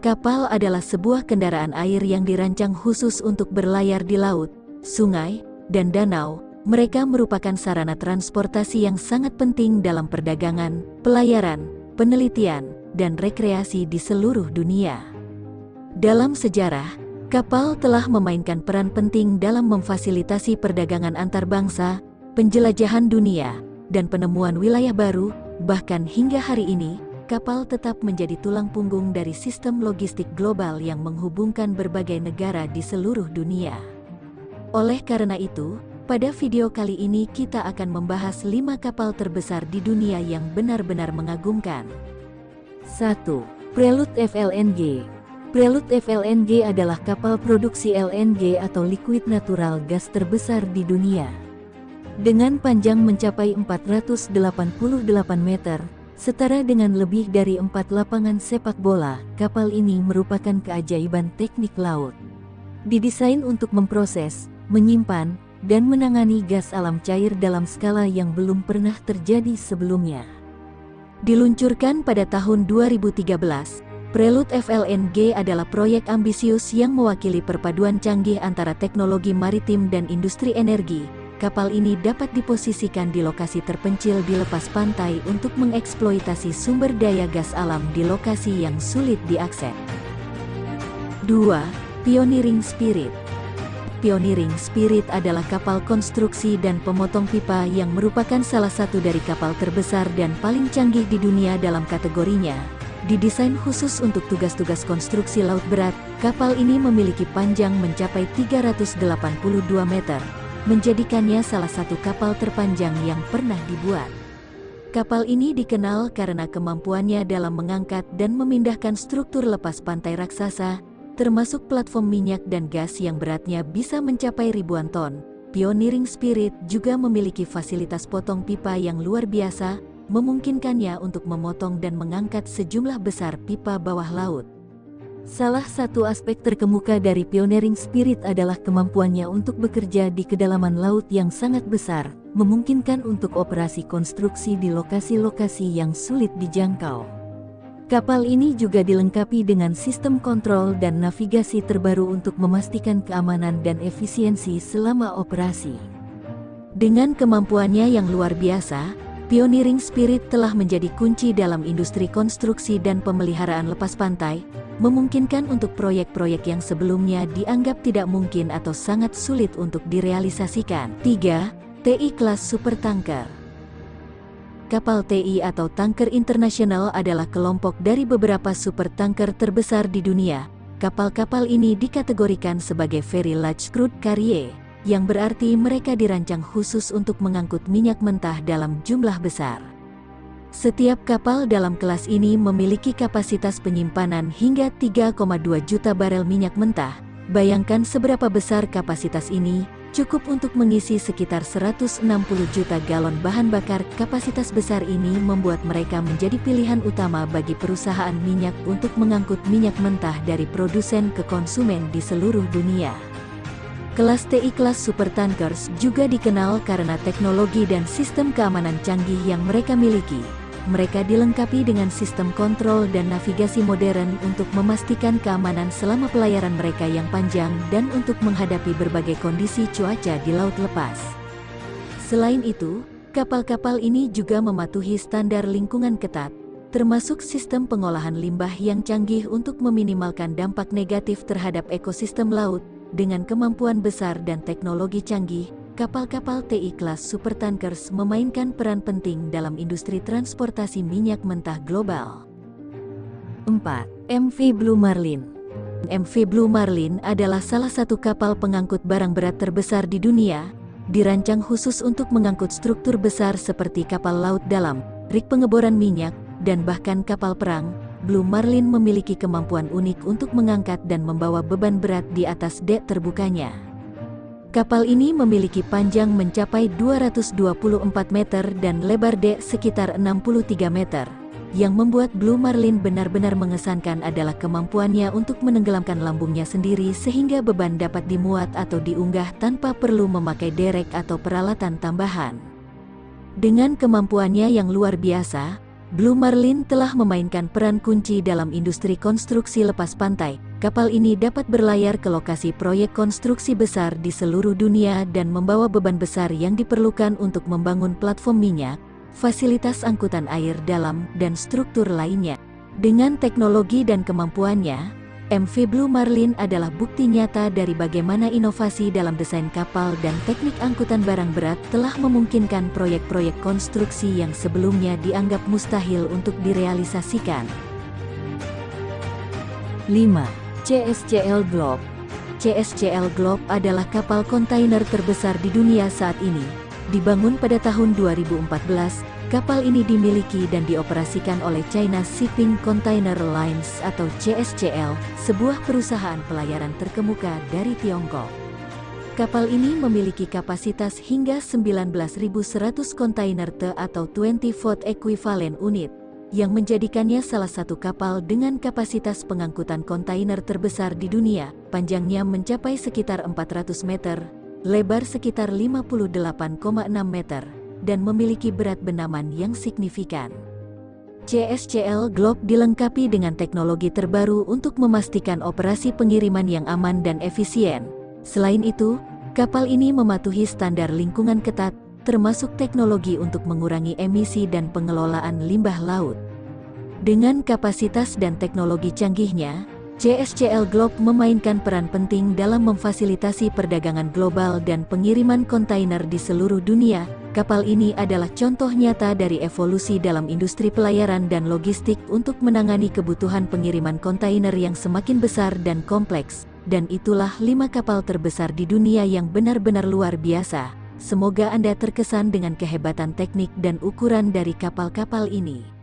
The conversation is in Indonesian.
Kapal adalah sebuah kendaraan air yang dirancang khusus untuk berlayar di laut, sungai, dan danau. Mereka merupakan sarana transportasi yang sangat penting dalam perdagangan, pelayaran, penelitian, dan rekreasi di seluruh dunia. Dalam sejarah, kapal telah memainkan peran penting dalam memfasilitasi perdagangan antar bangsa, penjelajahan dunia, dan penemuan wilayah baru. Bahkan hingga hari ini, kapal tetap menjadi tulang punggung dari sistem logistik global yang menghubungkan berbagai negara di seluruh dunia. Oleh karena itu, pada video kali ini kita akan membahas 5 kapal terbesar di dunia yang benar-benar mengagumkan. 1. Prelude FLNG. Prelude FLNG adalah kapal produksi LNG atau liquid natural gas terbesar di dunia. Dengan panjang mencapai 488 meter, setara dengan lebih dari 4 lapangan sepak bola, kapal ini merupakan keajaiban teknik laut. Didesain untuk memproses, menyimpan, dan menangani gas alam cair dalam skala yang belum pernah terjadi sebelumnya. Diluncurkan pada tahun 2013, Prelude FLNG adalah proyek ambisius yang mewakili perpaduan canggih antara teknologi maritim dan industri energi. Kapal ini dapat diposisikan di lokasi terpencil di lepas pantai untuk mengeksploitasi sumber daya gas alam di lokasi yang sulit diakses. 2. Pioneering Spirit. Pioneering Spirit adalah kapal konstruksi dan pemotong pipa yang merupakan salah satu dari kapal terbesar dan paling canggih di dunia dalam kategorinya. Didesain khusus untuk tugas-tugas konstruksi laut berat, kapal ini memiliki panjang mencapai 382 meter. Menjadikannya salah satu kapal terpanjang yang pernah dibuat. Kapal ini dikenal karena kemampuannya dalam mengangkat dan memindahkan struktur lepas pantai raksasa, termasuk platform minyak dan gas yang beratnya bisa mencapai ribuan ton. Pioneering Spirit juga memiliki fasilitas potong pipa yang luar biasa, memungkinkannya untuk memotong dan mengangkat sejumlah besar pipa bawah laut. Salah satu aspek terkemuka dari Pioneering Spirit adalah kemampuannya untuk bekerja di kedalaman laut yang sangat besar, memungkinkan untuk operasi konstruksi di lokasi-lokasi yang sulit dijangkau. Kapal ini juga dilengkapi dengan sistem kontrol dan navigasi terbaru untuk memastikan keamanan dan efisiensi selama operasi. Dengan kemampuannya yang luar biasa, Pioneering Spirit telah menjadi kunci dalam industri konstruksi dan pemeliharaan lepas pantai, memungkinkan untuk proyek-proyek yang sebelumnya dianggap tidak mungkin atau sangat sulit untuk direalisasikan. 3. TI Class Supertanker. Kapal TI atau tanker internasional adalah kelompok dari beberapa supertanker terbesar di dunia. Kapal-kapal ini dikategorikan sebagai Very Large Crude Carrier, yang berarti mereka dirancang khusus untuk mengangkut minyak mentah dalam jumlah besar. Setiap kapal dalam kelas ini memiliki kapasitas penyimpanan hingga 3,2 juta barel minyak mentah. Bayangkan seberapa besar kapasitas ini, cukup untuk mengisi sekitar 160 juta galon bahan bakar. Kapasitas besar ini membuat mereka menjadi pilihan utama bagi perusahaan minyak untuk mengangkut minyak mentah dari produsen ke konsumen di seluruh dunia. Kelas TI Class Supertankers juga dikenal karena teknologi dan sistem keamanan canggih yang mereka miliki. Mereka dilengkapi dengan sistem kontrol dan navigasi modern untuk memastikan keamanan selama pelayaran mereka yang panjang dan untuk menghadapi berbagai kondisi cuaca di laut lepas. Selain itu, kapal-kapal ini juga mematuhi standar lingkungan ketat, termasuk sistem pengolahan limbah yang canggih untuk meminimalkan dampak negatif terhadap ekosistem laut. Dengan kemampuan besar dan teknologi canggih, kapal-kapal TI Class Supertankers memainkan peran penting dalam industri transportasi minyak mentah global. 4. MV Blue Marlin. MV Blue Marlin adalah salah satu kapal pengangkut barang berat terbesar di dunia, dirancang khusus untuk mengangkut struktur besar seperti kapal laut dalam, rig pengeboran minyak, dan bahkan kapal perang. Blue Marlin memiliki kemampuan unik untuk mengangkat dan membawa beban berat di atas dek terbukanya. Kapal ini memiliki panjang mencapai 224 meter dan lebar dek sekitar 63 meter. Yang membuat Blue Marlin benar-benar mengesankan adalah kemampuannya untuk menenggelamkan lambungnya sendiri sehingga beban dapat dimuat atau diunggah tanpa perlu memakai derek atau peralatan tambahan. Dengan kemampuannya yang luar biasa, Blue Marlin telah memainkan peran kunci dalam industri konstruksi lepas pantai. Kapal ini dapat berlayar ke lokasi proyek konstruksi besar di seluruh dunia dan membawa beban besar yang diperlukan untuk membangun platform minyak, fasilitas angkutan air dalam, dan struktur lainnya. Dengan teknologi dan kemampuannya, MV Blue Marlin adalah bukti nyata dari bagaimana inovasi dalam desain kapal dan teknik angkutan barang berat telah memungkinkan proyek-proyek konstruksi yang sebelumnya dianggap mustahil untuk direalisasikan. 5. CSCL Globe. CSCL Globe adalah kapal kontainer terbesar di dunia saat ini. Dibangun pada tahun 2014, kapal ini dimiliki dan dioperasikan oleh China Shipping Container Lines atau CSCL, sebuah perusahaan pelayaran terkemuka dari Tiongkok. Kapal ini memiliki kapasitas hingga 19.100 kontainer TEU atau 20-foot equivalent unit, yang menjadikannya salah satu kapal dengan kapasitas pengangkutan kontainer terbesar di dunia. Panjangnya mencapai sekitar 400 meter, lebar sekitar 58,6 meter. Dan memiliki berat benaman yang signifikan. CSCL Globe dilengkapi dengan teknologi terbaru untuk memastikan operasi pengiriman yang aman dan efisien. Selain itu, kapal ini mematuhi standar lingkungan ketat, termasuk teknologi untuk mengurangi emisi dan pengelolaan limbah laut. Dengan kapasitas dan teknologi canggihnya, CSCL Globe memainkan peran penting dalam memfasilitasi perdagangan global dan pengiriman kontainer di seluruh dunia. Kapal ini adalah contoh nyata dari evolusi dalam industri pelayaran dan logistik untuk menangani kebutuhan pengiriman kontainer yang semakin besar dan kompleks. Dan itulah 5 kapal terbesar di dunia yang benar-benar luar biasa. Semoga Anda terkesan dengan kehebatan teknik dan ukuran dari kapal-kapal ini.